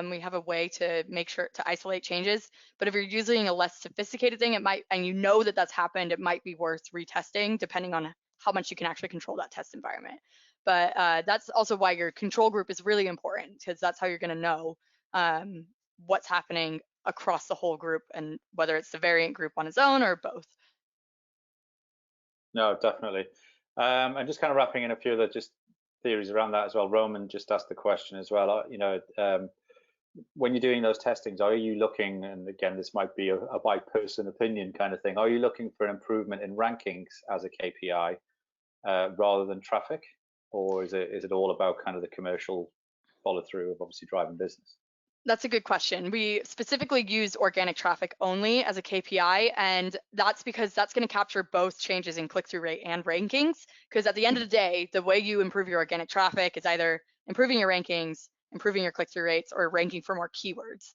We have a way to make sure to isolate changes. But if you're using a less sophisticated thing, it might, and you know that that's happened, it might be worth retesting depending on how much you can actually control that test environment. But that's also why your control group is really important, because that's how you're going to know what's happening across the whole group, and whether it's the variant group on its own or both. No, definitely. And just kind of wrapping in a few of the just theories around that as well. Roman just asked the question as well. When you're doing those testings, are you looking, and again, this might be a by person opinion kind of thing, are you looking for an improvement in rankings as a KPI rather than traffic? Or is it all about kind of the commercial follow through of obviously driving business? That's a good question. We specifically use organic traffic only as a KPI, and that's because that's going to capture both changes in click-through rate and rankings. Because at the end of the day, the way you improve your organic traffic is either improving your rankings, improving your click-through rates, or ranking for more keywords.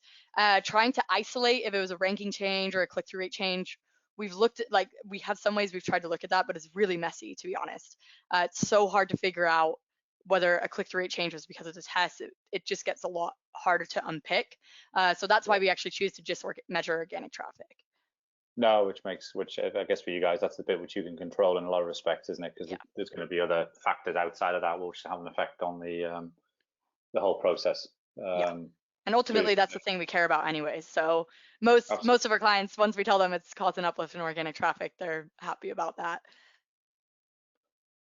Trying to isolate if it was a ranking change or a click-through rate change, we've looked at, like, we have some ways we've tried to look at that, but it's really messy, to be honest. It's so hard to figure out whether a click-through rate change was because of the test. It just gets a lot harder to unpick. So that's why we actually choose to just measure organic traffic. No, which I guess for you guys, that's the bit which you can control in a lot of respects, isn't it? Because Yeah. there's going to be other factors outside of that which have an effect on the whole process. Yeah. And So ultimately, that's the thing we care about anyways. So absolutely. most of our clients, once we tell them it's caused an uplift in organic traffic, they're happy about that.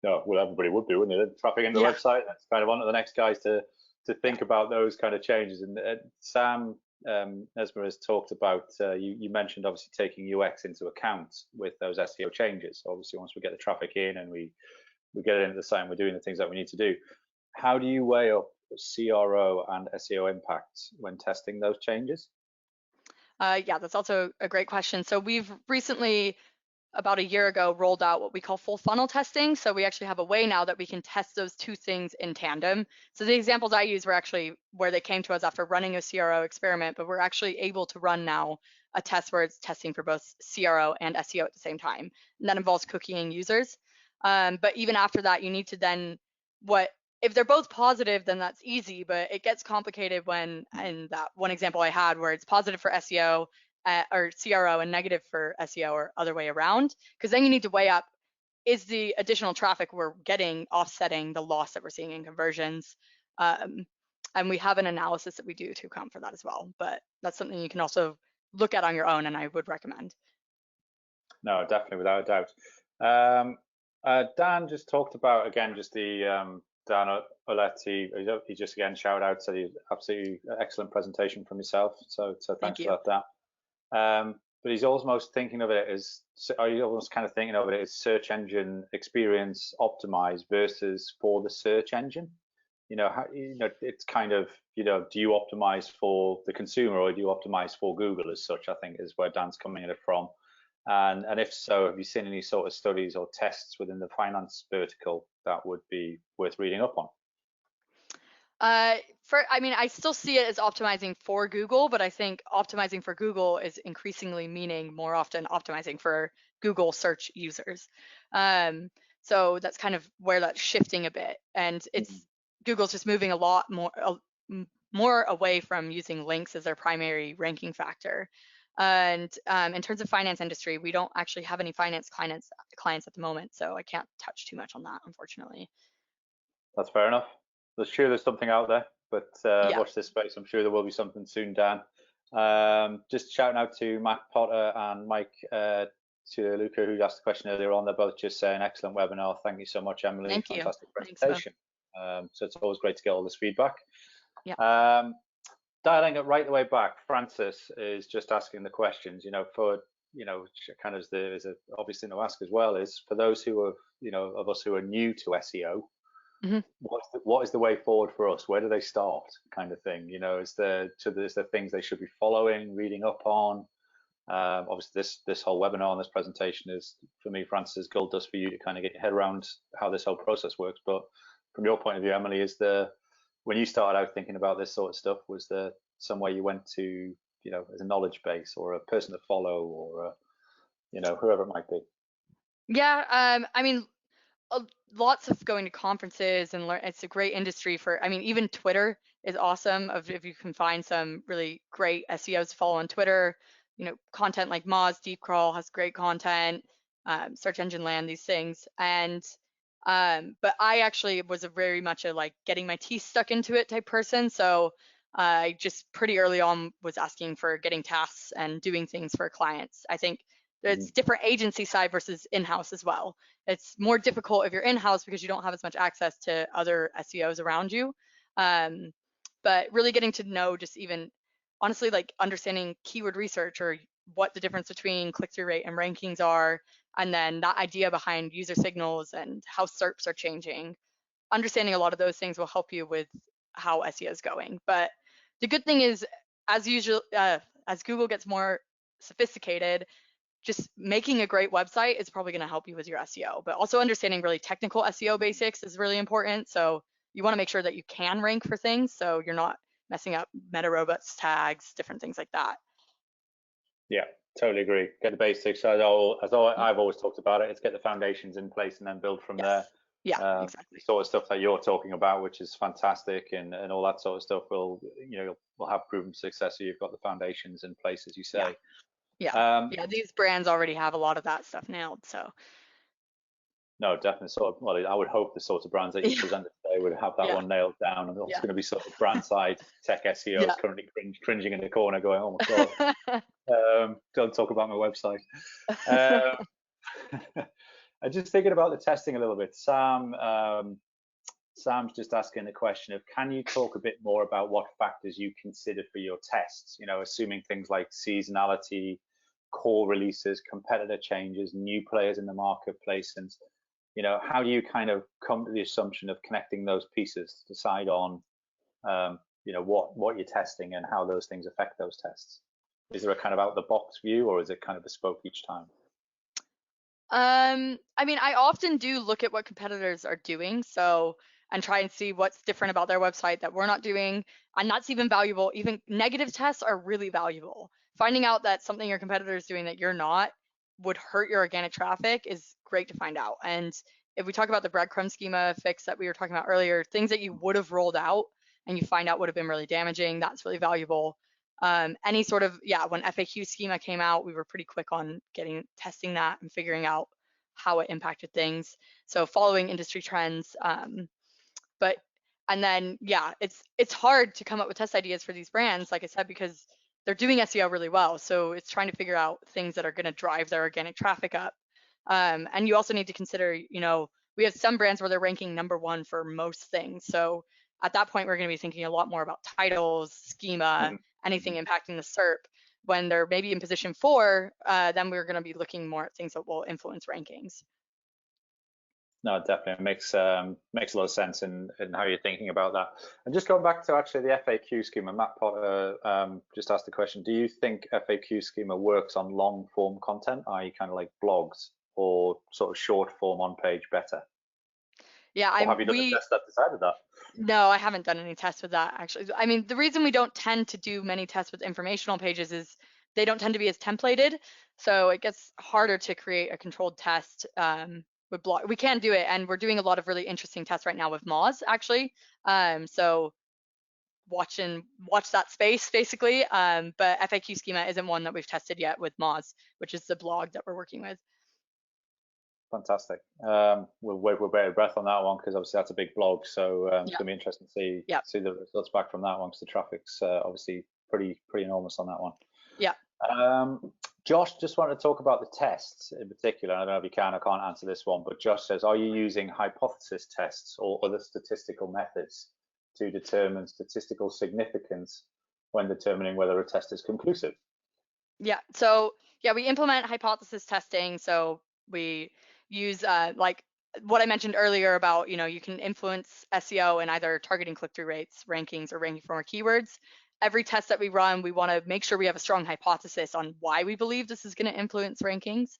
No, well, everybody would be, wouldn't they? Traffic into the Yeah. website. That's kind of on to the next guys to think about those kind of changes. And Sam Nesmer has talked about. You mentioned obviously taking UX into account with those SEO changes. Obviously, once we get the traffic in and we get it into the site and we're doing the things that we need to do. How do you weigh up CRO and SEO impacts when testing those changes? Yeah, that's also a great question. So we've recently, about a year ago, rolled out what we call full funnel testing. So we actually have a way now that we can test those two things in tandem. So the examples I use were actually where they came to us after running a CRO experiment, but we're actually able to run now a test where it's testing for both CRO and SEO at the same time. And that involves cookieing users. But even after that, you need to then, what if they're both positive, then that's easy, but it gets complicated when, in that one example I had, where it's positive for SEO or CRO and negative for SEO, or other way around, because then you need to weigh up, is the additional traffic we're getting offsetting the loss that we're seeing in conversions? And we have an analysis that we do to account for that as well, but that's something you can also look at on your own, and I would recommend. No, definitely, without a doubt. Dan just talked about again just the Dan Oletti. He just again shout out, said he absolutely excellent presentation from yourself. So Thank thanks you. for that, Dan. But he's almost thinking of it as, are you almost kind of thinking of it as search engine experience optimized versus for the search engine? It's kind of, do you optimize for the consumer or do you optimize for Google as such? I think is where Dan's coming at it from. And if so, have you seen any sort of studies or tests within the finance vertical that would be worth reading up on? I mean, I still see it as optimizing for Google, but I think optimizing for Google is increasingly meaning more often optimizing for Google search users. So that's kind of where that's shifting a bit, and Google's just moving a lot more away from using links as their primary ranking factor. And in terms of finance industry, we don't actually have any finance clients at the moment, so I can't touch too much on that, unfortunately. That's fair enough. There's sure there's something out there, but Yeah, watch this space. I'm sure there will be something soon, Dan. Just shouting out to Matt Potter and Mike to Luca, who asked the question earlier on. They're both just saying excellent webinar. Thank you so much, Emily. thank you. Fantastic Thanks, Mo. presentation. So it's always great to get all this feedback. Yeah. Dialing it right the way back, Francis is just asking the questions. Kind of is a obvious thing to ask as well, is for those who are, of us who are new to SEO. Mm-hmm. What is the way forward for us? Where do they start, kind of thing? Is there things they should be following, reading up on? Obviously, this whole webinar and this presentation is, for me, Francis, gold dust for you to kind of get your head around how this whole process works. But from your point of view, Emily, when you started out thinking about this sort of stuff, was there somewhere you went to, as a knowledge base or a person to follow, or whoever it might be? Yeah, I mean, uh, lots of going to conferences and learn. It's a great industry for. I mean, even Twitter is awesome. Of if you can find some really great SEOs to follow on Twitter, content like Moz Deep Crawl has great content, Search Engine Land, these things. And but I actually was a very much a like getting my teeth stuck into it type person. So I just pretty early on was asking for getting tasks and doing things for clients. I think Mhm. it's different agency side versus in-house as well. It's more difficult if you're in-house because you don't have as much access to other SEOs around you. Um, but really getting to know just even honestly like understanding keyword research or what the difference between click-through rate and rankings are, and then that idea behind user signals and how SERPs are changing. Understanding a lot of those things will help you with how SEO is going. But the good thing is, as usual, as Google gets more sophisticated, just making a great website is probably going to help you with your SEO, but also understanding really technical SEO basics is really important. So you want to make sure that you can rank for things so you're not messing up meta robots tags, different things like that. Yeah, totally agree. Get the basics. Mm. I've always talked about it. It's get the foundations in place and then build from there. Yes. Yeah, The exactly. sort of stuff that you're talking about, which is fantastic, and all that sort of stuff will have proven success. So you've got the foundations in place, as you Yeah. say. Yeah. Um, Yeah. These brands already have a lot of that stuff nailed. So no, definitely. I would hope the sort of brands that you yeah. presented today would have that Yeah. one nailed down, and it's Yeah. going to be sort of brand side tech SEOs Yeah. currently cringing in the corner, going, "Oh my god, don't talk about my website." I'm just thinking about the testing a little bit. Sam's just asking the question of, can you talk a bit more about what factors you consider for your tests? Assuming things like seasonality, core releases, competitor changes, new players in the marketplace, and how do you kind of come to the assumption of connecting those pieces to decide on, what you're testing and how those things affect those tests? Is there a kind of out the box view, or is it kind of bespoke each time? I mean, I often do look at what competitors are doing, so and try and see what's different about their website that we're not doing, and that's even valuable. Even negative tests are really valuable. Finding out that something your competitor is doing that you're not would hurt your organic traffic is great to find out. And if we talk about the breadcrumb schema fix that we were talking about earlier, things that you would have rolled out and you find out would have been really damaging, that's really valuable. Any sort of, yeah, when FAQ schema came out, we were pretty quick on testing that and figuring out how it impacted things. So following industry trends, but and then yeah, it's hard to come up with test ideas for these brands, like I said, because they're doing SEO really well. So it's trying to figure out things that are going to drive their organic traffic up. And you also need to consider, we have some brands where they're ranking #1 for most things. So at that point, we're going to be thinking a lot more about titles, schema, Mhm. anything impacting the SERP. When they're maybe in position 4, then we're going to be looking more at things that will influence rankings. No, definitely it makes a lot of sense in how you're thinking about that. And just going back to actually the FAQ schema, Matt Potter just asked the question: do you think FAQ schema works on long form content, i.e., kind of like blogs, or sort of short form on page better? Yeah, Or have I'm you done a we test that decided that? no, I haven't done any tests with that actually. I mean, the reason we don't tend to do many tests with informational pages is they don't tend to be as templated, so it gets harder to create a controlled test with blog. We can do it, and we're doing a lot of really interesting tests right now with Moz actually. So watch that space basically. But FAQ schema isn't one that we've tested yet with Moz, which is the blog that we're working with. Fantastic. We're better breath on that one, because obviously that's a big blog. So it's Yeah, going to be interesting to see yeah, see the results back from that one, because the traffic's obviously pretty enormous on that one. yeah. Josh just wanted to talk about the tests in particular. I don't know if you can, I can't answer this one, but Josh says, are you using hypothesis tests or other statistical methods to determine statistical significance when determining whether a test is conclusive? Yeah. So yeah, we implement hypothesis testing. So we use like what I mentioned earlier about, you can influence SEO in either targeting click-through rates, rankings, or ranking for more keywords. Every test that we run, we want to make sure we have a strong hypothesis on why we believe this is going to influence rankings.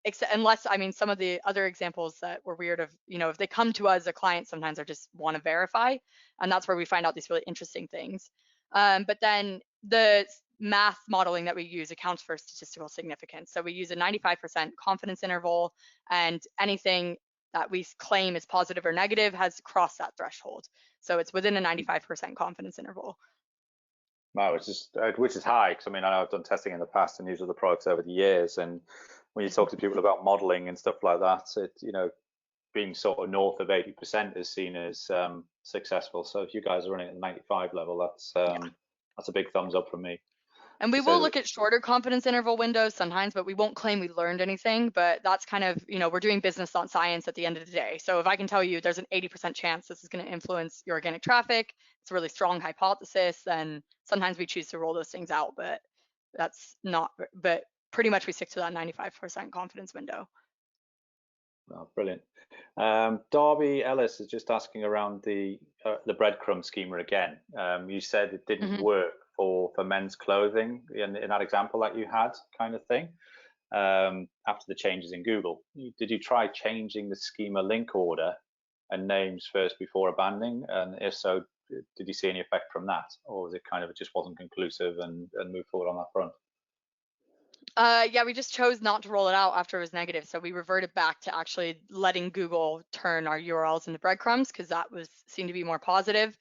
Except unless, I mean, some of the other examples that were weird of, if they come to us, a client sometimes are just want to verify, and that's where we find out these really interesting things. But then the math modeling that we use accounts for statistical significance. So we use a 95% confidence interval, and anything that we claim is positive or negative has crossed that threshold. So it's within a 95% confidence interval. Wow, which is high, because I mean, I know I've done testing in the past and used other products over the years, and when you talk to people about modeling and stuff like that, being sort of north of 80% is seen as successful. So if you guys are running at the 95 level, that's a big thumbs up from me. And we will look at shorter confidence interval windows sometimes, but we won't claim we learned anything. But that's kind of, we're doing business, not science at the end of the day. So if I can tell you there's an 80% chance this is going to influence your organic traffic, it's a really strong hypothesis, then sometimes we choose to roll those things out. But but pretty much we stick to that 95% confidence window. Oh, brilliant. Darby Ellis is just asking around the breadcrumb schema again. You said it didn't work for men's clothing in that example that you had, kind of thing, after the changes in Google. Did you try changing the schema link order and names first before abandoning? And if so, did you see any effect from that? Or was it kind of, it just wasn't conclusive and moved forward on that front? Yeah, we just chose not to roll it out after it was negative. So we reverted back to actually letting Google turn our URLs into breadcrumbs, because that seemed to be more positive.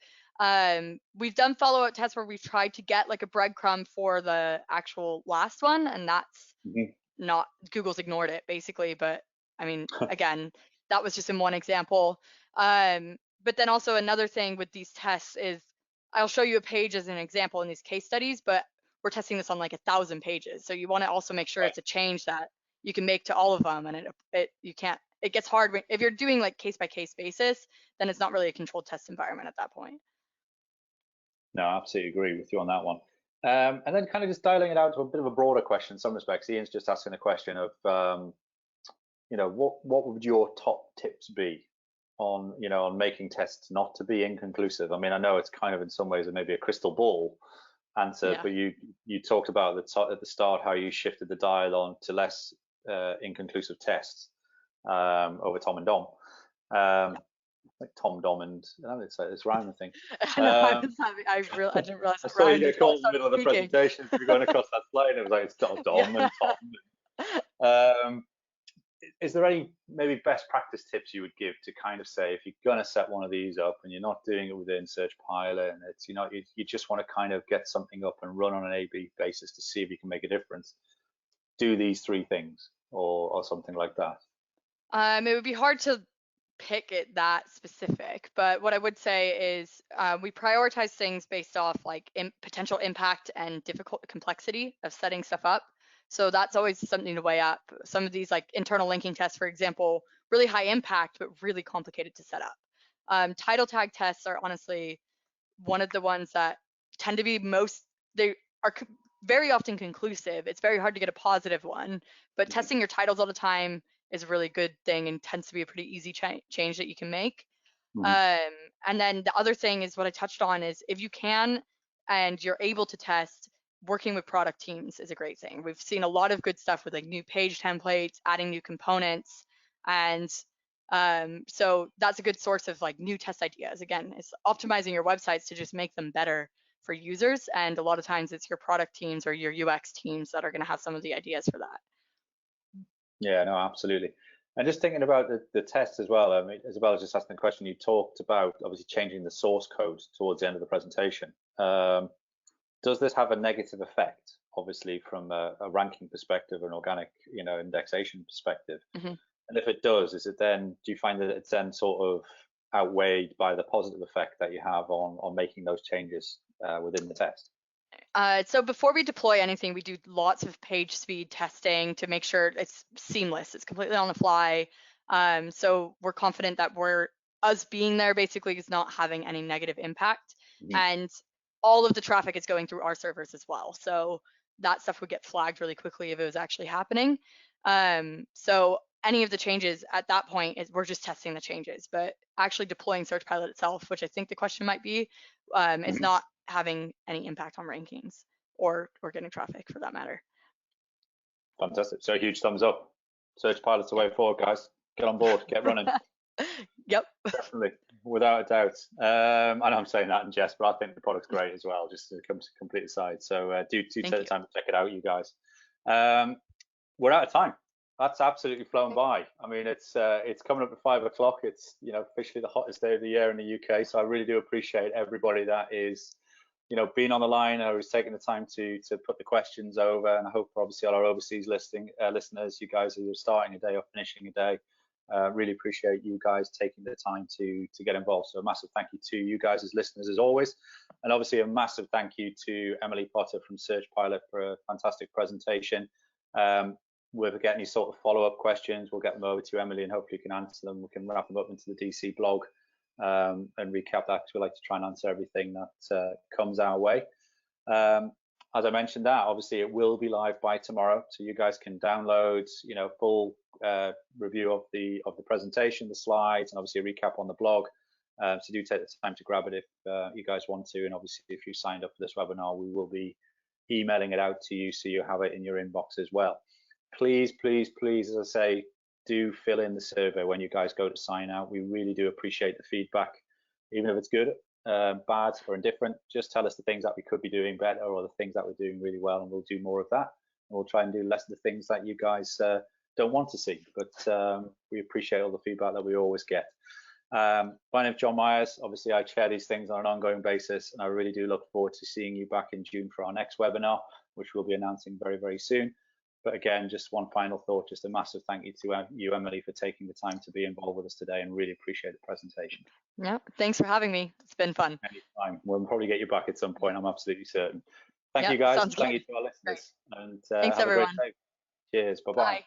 We've done follow-up tests where we've tried to get like a breadcrumb for the actual last one, and that's not, Google's ignored it basically. But I mean, again, that was just in one example. But then also another thing with these tests is, I'll show you a page as an example in these case studies, but we're testing this on like 1,000 pages. So you want to also make sure it's a change that you can make to all of them, and it gets hard if you're doing like case by case basis, then it's not really a controlled test environment at that point. No, I absolutely agree with you on that one. And then kind of just dialing it out to a bit of a broader question in some respects. Ian's just asking a question of, what would your top tips be on making tests not to be inconclusive? I mean, I know it's kind of in some ways maybe a crystal ball answer, but you talked about at the start how you shifted the dial on to less inconclusive tests over Tom and Dom. Like Tom Dom and it's rhyme, I think. I didn't realize I saw you get called in the middle of the presentation. We were going across that slide. It was like it's Dom and Tom. Is there any maybe best practice tips you would give to kind of say, if you're going to set one of these up and you're not doing it within SearchPilot, and it's you just want to kind of get something up and run on an A/B basis to see if you can make a difference, do these 3 things or something like that? It would be hard to pick it that specific, but what I would say is we prioritize things based off like potential impact and complexity of setting stuff up. So that's always something to weigh up. Some of these like internal linking tests, for example, really high impact, but really complicated to set up. Title tag tests are honestly one of the ones that tend to be they are very often conclusive. It's very hard to get a positive one, but testing your titles all the time is a really good thing and tends to be a pretty easy change that you can make. And then the other thing is what I touched on is, if you can and you're able to test, working with product teams is a great thing. We've seen a lot of good stuff with like new page templates, adding new components, and so that's a good source of like new test ideas. Again, it's optimizing your websites to just make them better for users, and a lot of times it's your product teams or your UX teams that are going to have some of the ideas for that. Yeah, no, absolutely. And just thinking about the test as well, I mean, Isabella just asking the question, you talked about obviously changing the source code towards the end of the presentation. Does this have a negative effect, obviously, from a ranking perspective, an organic, indexation perspective? And if it does, do you find that it's then sort of outweighed by the positive effect that you have on making those changes within the test? So before we deploy anything, we do lots of page speed testing to make sure it's seamless. It's completely on the fly. So we're confident that us being there basically is not having any negative impact. And all of the traffic is going through our servers as well. So that stuff would get flagged really quickly if it was actually happening. So any of the changes at that point we're just testing the changes, but actually deploying SearchPilot itself, which I think the question might be, is not having any impact on rankings or getting traffic for that matter. Fantastic. So huge thumbs up. SearchPilot's the way forward, guys. Get on board, get running. Yep. Definitely, without a doubt. I know I'm saying that in jest, but I think the product's great as well, just to come to complete aside. So do take Thank the you. time to check it out, you guys. Um, we're out of time. That's absolutely flown by. I mean, it's coming up at 5 o'clock. It's officially the hottest day of the year in the UK. So I really do appreciate everybody that is being on the line or is taking the time to put the questions over. And I hope obviously all our overseas listeners, you guys who are starting a day or finishing a day, really appreciate you guys taking the time to get involved. So a massive thank you to you guys as listeners as always, and obviously a massive thank you to Emily Potter from SearchPilot for a fantastic presentation. We'll get any sort of follow-up questions, we'll get them over to Emily, and hopefully you can answer them. We can wrap them up into the DC blog and recap that, because we like to try and answer everything that comes our way. As I mentioned, that obviously it will be live by tomorrow, so you guys can download full review of the presentation, the slides, and obviously a recap on the blog. So do take the time to grab it if you guys want to, and obviously if you signed up for this webinar, we will be emailing it out to you so you have it in your inbox as well. Please, please, please, as I say, do fill in the survey when you guys go to sign out. We really do appreciate the feedback, even if it's good, bad, or indifferent. Just tell us the things that we could be doing better, or the things that we're doing really well, and we'll do more of that. And we'll try and do less of the things that you guys don't want to see, but we appreciate all the feedback that we always get. My name's John Myers. Obviously, I chair these things on an ongoing basis, and I really do look forward to seeing you back in June for our next webinar, which we'll be announcing very, very soon. But again, just one final thought, just a massive thank you to you, Emily, for taking the time to be involved with us today, and really appreciate the presentation. Yeah, thanks for having me. It's been fun. Anytime. We'll probably get you back at some point, I'm absolutely certain. Thank Yep, you, guys. sounds Thank good. you to our listeners. Great. And Thanks, have everyone. a great day. Cheers. Bye-bye. Bye.